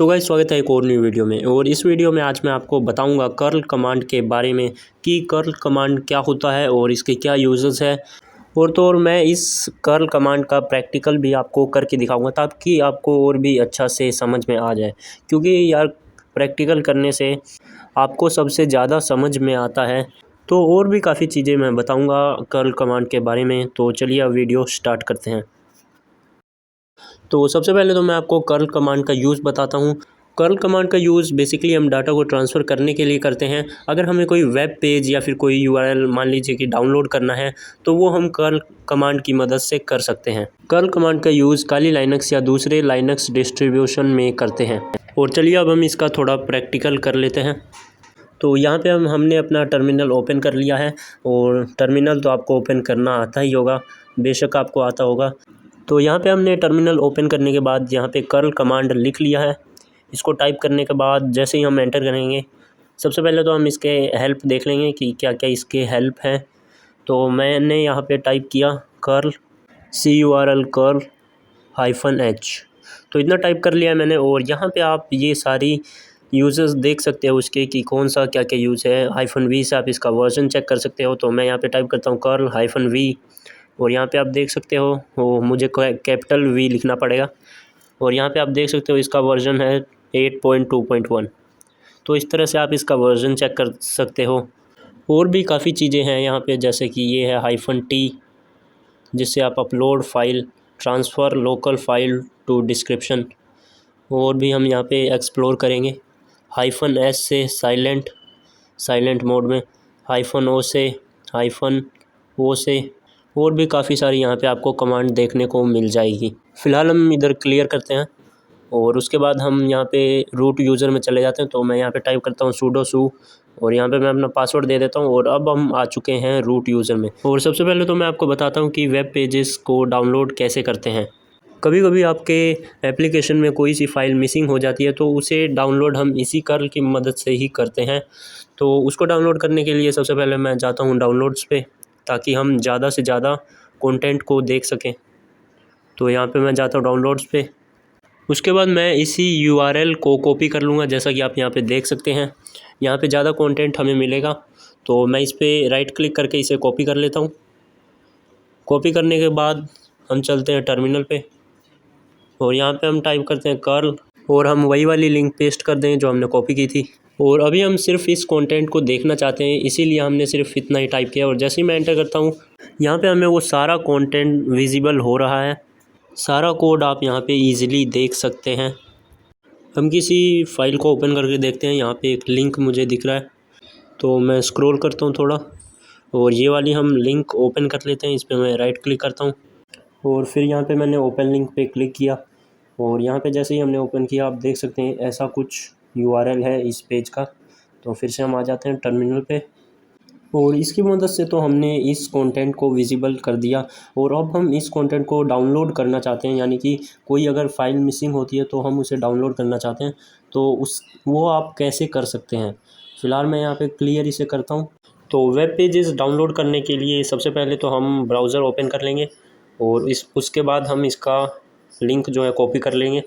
तो गाइस स्वागत है एक और न्यू वीडियो में। और इस वीडियो में आज मैं आपको बताऊंगा कर्ल कमांड के बारे में कि कर्ल कमांड क्या होता है और इसके क्या यूजेस है। और मैं इस कर्ल कमांड का प्रैक्टिकल भी आपको करके दिखाऊंगा ताकि आपको और भी अच्छा से समझ में आ जाए, क्योंकि यार प्रैक्टिकल करने से आपको सबसे ज़्यादा समझ में आता है। तो और भी काफ़ी चीज़ें मैं बताऊँगा कर्ल कमांड के बारे में। तो चलिए अब वीडियो स्टार्ट करते हैं। तो सबसे पहले तो मैं आपको कर्ल कमांड का यूज़ बताता हूँ। कर्ल कमांड का यूज़ बेसिकली हम डाटा को ट्रांसफ़र करने के लिए करते हैं। अगर हमें कोई वेब पेज या फिर कोई यूआरएल मान लीजिए कि डाउनलोड करना है, तो वो हम कर्ल कमांड की मदद से कर सकते हैं। कर्ल कमांड का यूज़ काली लाइनक्स या दूसरे लाइनक्स डिस्ट्रीब्यूशन में करते हैं। और चलिए अब हम इसका थोड़ा प्रैक्टिकल कर लेते हैं। तो यहाँ पे हमने अपना टर्मिनल ओपन कर लिया है। और टर्मिनल तो आपको ओपन करना आता ही होगा, बेशक आपको आता होगा। तो यहाँ पे हमने टर्मिनल ओपन करने के बाद यहाँ पे कर्ल कमांड लिख लिया है। इसको टाइप करने के बाद जैसे ही हम एंटर करेंगे, सबसे पहले तो हम इसके हेल्प देख लेंगे कि क्या क्या इसके हेल्प हैं। तो मैंने यहाँ पे टाइप किया कर्ल CURL कर्ल -h। तो इतना टाइप कर लिया मैंने। और यहाँ पे आप ये सारी यूज़र्स देख सकते हो उसके कि कौन सा क्या क्या यूज़ है। -v से आप इसका वर्जन चेक कर सकते हो। तो मैं यहाँ पे टाइप करता हूँ कर्ल -v। और यहाँ पे आप देख सकते हो वो मुझे कैपिटल V लिखना पड़ेगा। और यहाँ पे आप देख सकते हो इसका वर्जन है 8.2.1। तो इस तरह से आप इसका वर्जन चेक कर सकते हो। और भी काफ़ी चीज़ें हैं यहाँ पे, जैसे कि ये है -t, जिससे आप upload file, transfer local file to description. और भी हम यहाँ पे एक्सप्लोर करेंगे। -s से साइलेंट मोड में, -o से, -o से। और भी काफ़ी सारी यहाँ पे आपको कमांड देखने को मिल जाएगी। फ़िलहाल हम इधर क्लियर करते हैं और उसके बाद हम यहाँ पे रूट यूज़र में चले जाते हैं। तो मैं यहाँ पे टाइप करता हूँ sudo su और यहाँ पे मैं अपना पासवर्ड दे देता हूँ। और अब हम आ चुके हैं रूट यूज़र में। और सबसे पहले तो मैं आपको बताता हूँ कि वेब पेजेस को डाउनलोड कैसे करते हैं। कभी कभी आपके एप्लीकेशन में कोई सी फ़ाइल मिसिंग हो जाती है, तो उसे डाउनलोड हम इसी कर्ल की मदद से ही करते हैं। तो उसको डाउनलोड करने के लिए सबसे पहले मैं जाता हूँ डाउनलोड्स पे, ताकि हम ज़्यादा से ज़्यादा कंटेंट को देख सकें। तो यहाँ पे मैं जाता हूँ डाउनलोड्स पे। उसके बाद मैं इसी URL को कॉपी कर लूँगा, जैसा कि आप यहाँ पे देख सकते हैं। यहाँ पे ज़्यादा कंटेंट हमें मिलेगा। तो मैं इस पर राइट क्लिक करके इसे कॉपी कर लेता हूँ। कॉपी करने के बाद हम चलते हैं टर्मिनल पे और यहाँ पे हम टाइप करते हैं कर्ल और हम वही वाली लिंक पेस्ट कर दें जो हमने कॉपी की थी। और अभी हम सिर्फ इस कंटेंट को देखना चाहते हैं, इसीलिए हमने सिर्फ इतना ही टाइप किया। और जैसे ही मैं एंटर करता हूँ, यहाँ पे हमें वो सारा कंटेंट विजिबल हो रहा है। सारा कोड आप यहाँ पे इजीली देख सकते हैं। हम किसी फ़ाइल को ओपन करके देखते हैं। यहाँ पे एक लिंक मुझे दिख रहा है, तो मैं स्क्रॉल करता हूँ थोड़ा और ये वाली हम लिंक ओपन कर लेते हैं। इस पर मैं राइट क्लिक करता हूँ और फिर यहाँ पे मैंने ओपन लिंक पे क्लिक किया। और यहाँ पे जैसे ही हमने ओपन किया, आप देख सकते हैं ऐसा कुछ URL है इस पेज का। तो फिर से हम आ जाते हैं टर्मिनल पे और इसकी मदद से तो हमने इस कंटेंट को विजिबल कर दिया। और अब हम इस कंटेंट को डाउनलोड करना चाहते हैं, यानी कि कोई अगर फ़ाइल मिसिंग होती है तो हम उसे डाउनलोड करना चाहते हैं। तो वो आप कैसे कर सकते हैं। फ़िलहाल मैं यहाँ पे क्लियर इसे करता हूँ। तो वेब पेजेस डाउनलोड करने के लिए सबसे पहले तो हम ब्राउज़र ओपन कर लेंगे और उसके बाद हम इसका लिंक जो है कॉपी कर लेंगे।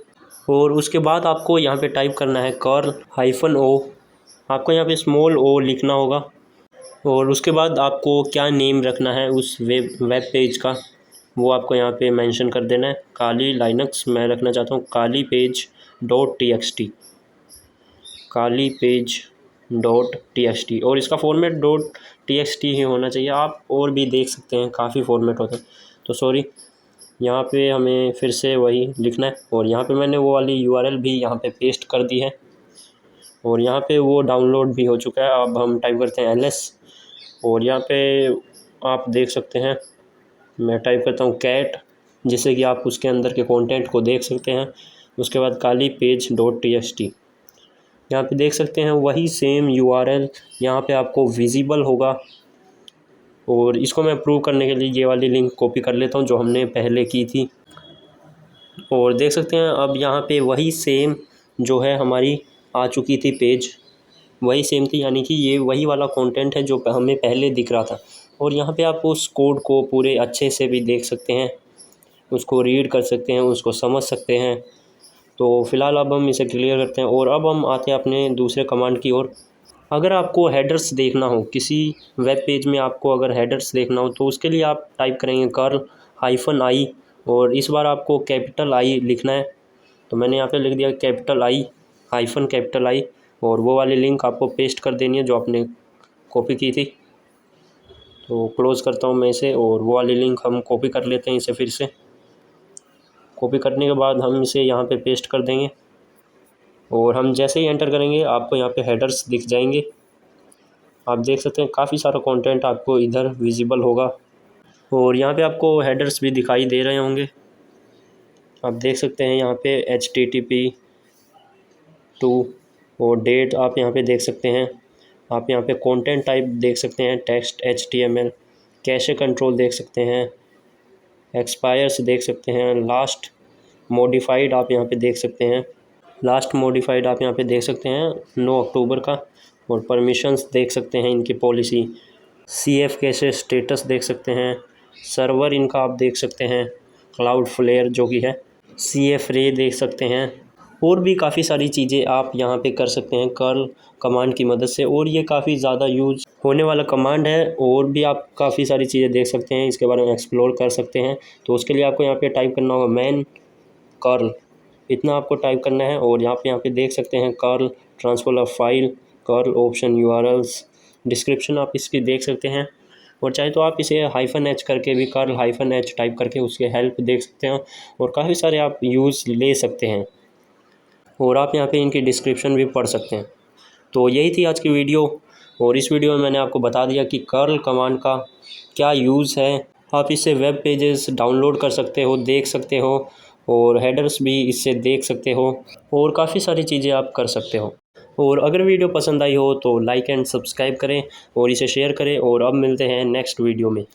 और उसके बाद आपको यहाँ पे टाइप करना है कर्ल -o। आपको यहाँ पे स्मॉल o लिखना होगा। और उसके बाद आपको क्या नेम रखना है उस वेब पेज का, वो आपको यहाँ पे मेंशन कर देना है। काली लाइनक्स मैं रखना चाहता हूँ काली पेज .txt, काली पेज .txt। और इसका फॉर्मेट .txt ही होना चाहिए। आप और भी देख सकते हैं, काफ़ी फॉर्मेट होते हैं। तो सॉरी, यहाँ पे हमें फिर से वही लिखना है। और यहाँ पे मैंने वो वाली URL भी यहाँ पे पेस्ट कर दी है और यहाँ पे वो डाउनलोड भी हो चुका है। अब हम टाइप करते हैं ls और यहाँ पे आप देख सकते हैं मैं टाइप करता हूँ कैट, जिससे कि आप उसके अंदर के कंटेंट को देख सकते हैं। उसके बाद काली पेज .txt, यहाँ पे देख सकते हैं वही सेम URL यहाँ पे आपको विजिबल होगा। और इसको मैं प्रूव करने के लिए ये वाली लिंक कॉपी कर लेता हूँ जो हमने पहले की थी। और देख सकते हैं अब यहाँ पे वही सेम जो है हमारी आ चुकी थी पेज, वही सेम थी, यानी कि ये वही वाला कंटेंट है जो हमें पहले दिख रहा था। और यहाँ पे आप उस कोड को पूरे अच्छे से भी देख सकते हैं, उसको रीड कर सकते हैं, उसको समझ सकते हैं। तो फ़िलहाल अब हम इसे क्लियर करते हैं और अब हम आते हैं अपने दूसरे कमांड की ओर। अगर आपको हेडर्स देखना हो, किसी वेब पेज में आपको अगर हेडर्स देखना हो तो उसके लिए आप टाइप करेंगे curl-i और इस बार आपको कैपिटल आई लिखना है। तो मैंने यहाँ पे लिख दिया कैपिटल आई और वो वाली लिंक आपको पेस्ट कर देनी है जो आपने कॉपी की थी। तो क्लोज़ करता हूँ मैं इसे और वो वाली लिंक हम कॉपी कर लेते हैं इसे। फिर से कॉपी करने के बाद हम इसे यहाँ पे पेस्ट कर देंगे और हम जैसे ही एंटर करेंगे आपको यहाँ पे हेडर्स दिख जाएंगे। आप देख सकते हैं काफ़ी सारा कंटेंट आपको इधर विजिबल होगा और यहाँ पे आपको हेडर्स भी दिखाई दे रहे होंगे। आप देख सकते हैं यहाँ पे http:// और डेट आप यहाँ पे देख सकते हैं। आप यहाँ पे कंटेंट टाइप देख सकते हैं, टेक्स्ट HTML, कैशे कंट्रोल देख सकते हैं, एक्सपायर्स देख सकते हैं, लास्ट मॉडिफाइड आप यहाँ पे देख सकते हैं, 9 अक्टूबर का, और परमिशंस देख सकते हैं इनकी पॉलिसी, CF कैशे स्टेटस देख सकते हैं, सर्वर इनका आप देख सकते हैं, क्लाउडफ्लेयर जो कि है, CF रे देख सकते हैं और भी काफ़ी सारी चीज़ें आप यहाँ पे कर सकते हैं कर्ल कमांड की मदद से। और ये काफ़ी ज़्यादा यूज होने वाला कमांड है और भी आप काफ़ी सारी चीज़ें देख सकते हैं, इसके बारे में एक्सप्लोर कर सकते हैं। तो उसके लिए आपको यहाँ पे टाइप करना होगा मैन कर्ल, इतना आपको टाइप करना है। और यहाँ पे देख सकते हैं curl transfer of file, curl option URLs, description आप इसकी देख सकते हैं और चाहे तो आप इसे -h करके भी कर्ल-h टाइप करके उसके हेल्प देख सकते हैं और काफ़ी सारे आप यूज़ ले सकते हैं और आप यहाँ पे इनकी डिस्क्रिप्शन भी पढ़ सकते हैं। तो यही थी आज की वीडियो और इस वीडियो में मैंने आपको बता दिया कि कर्ल कमांड का क्या यूज़ है। आप इससे वेब पेजेस डाउनलोड कर सकते हो, देख सकते हो और हेडर्स भी इससे देख सकते हो और काफ़ी सारी चीज़ें आप कर सकते हो। और अगर वीडियो पसंद आई हो तो लाइक एंड सब्सक्राइब करें और इसे शेयर करें और अब मिलते हैं नेक्स्ट वीडियो में।